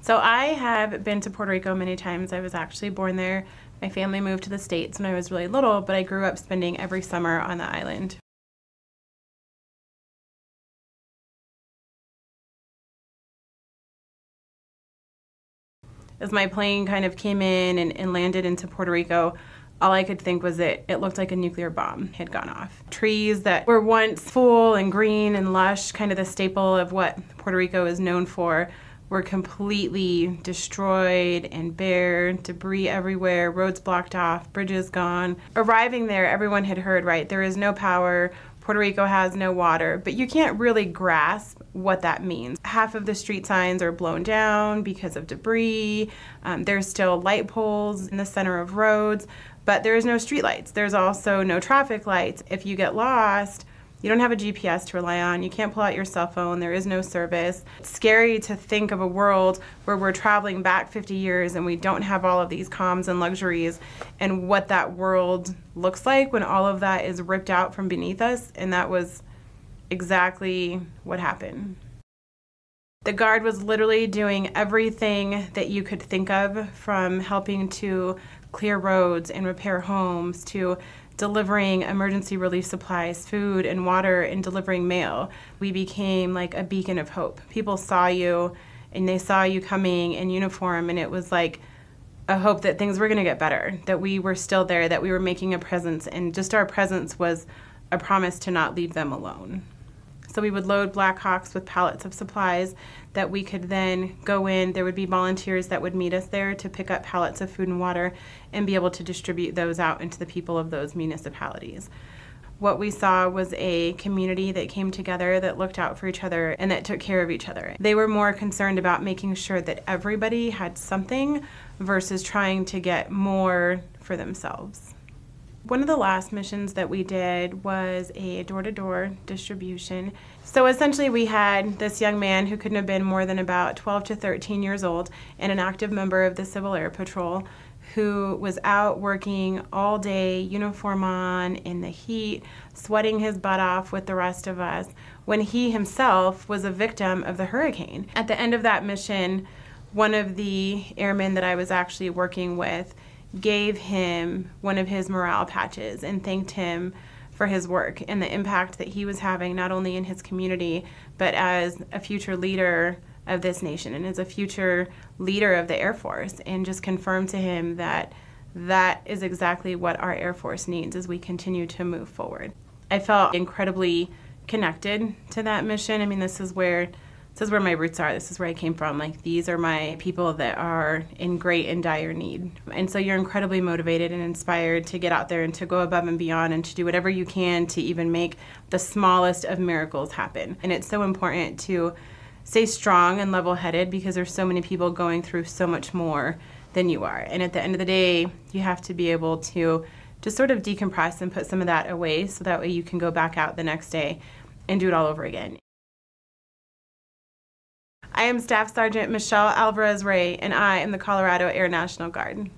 So I have been to Puerto Rico many times. I was actually born there. My family moved to the States when I was really little, but I grew up spending every summer on the island. As my plane kind of came in and landed into Puerto Rico, all I could think was it looked like a nuclear bomb had gone off. Trees that were once full and green and lush, kind of the staple of what Puerto Rico is known for, were completely destroyed and bare, debris everywhere, roads blocked off, bridges gone. Arriving there, everyone had heard, right, there is no power, Puerto Rico has no water, but you can't really grasp what that means. Half of the street signs are blown down because of debris. There's still light poles in the center of roads, but there's no street lights. There's also no traffic lights. If you get lost, you don't have a GPS to rely on. You can't pull out your cell phone. There is no service. It's scary to think of a world where we're traveling back 50 years and we don't have all of these comms and luxuries, and what that world looks like when all of that is ripped out from beneath us. And that was exactly what happened. The Guard was literally doing everything that you could think of, from helping to clear roads and repair homes to delivering emergency relief supplies, food and water, and delivering mail. We became like a beacon of hope. People saw you and they saw you coming in uniform, and it was like a hope that things were going to get better, that we were still there, that we were making a presence, and just our presence was a promise to not leave them alone. So we would load Blackhawks with pallets of supplies that we could then go in. There would be volunteers that would meet us there to pick up pallets of food and water and be able to distribute those out into the people of those municipalities. What we saw was a community that came together, that looked out for each other, and that took care of each other. They were more concerned about making sure that everybody had something versus trying to get more for themselves. One of the last missions that we did was a door-to-door distribution. So essentially we had this young man who couldn't have been more than about 12 to 13 years old and an active member of the Civil Air Patrol who was out working all day, uniform on, in the heat, sweating his butt off with the rest of us, when he himself was a victim of the hurricane. At the end of that mission, one of the airmen that I was actually working with gave him one of his morale patches and thanked him for his work and the impact that he was having, not only in his community, but as a future leader of this nation and as a future leader of the Air Force, and just confirmed to him that that is exactly what our Air Force needs as we continue to move forward. I felt incredibly connected to that mission. I mean, this is where my roots are. This is where I came from. Like, these are my people that are in great and dire need. And so you're incredibly motivated and inspired to get out there and to go above and beyond and to do whatever you can to even make the smallest of miracles happen. And it's so important to stay strong and level-headed because there's so many people going through so much more than you are. And at the end of the day, you have to be able to just sort of decompress and put some of that away so that way you can go back out the next day and do it all over again. I am Staff Sergeant Michelle Alvarez-Rea, and I am the Colorado Air National Guard.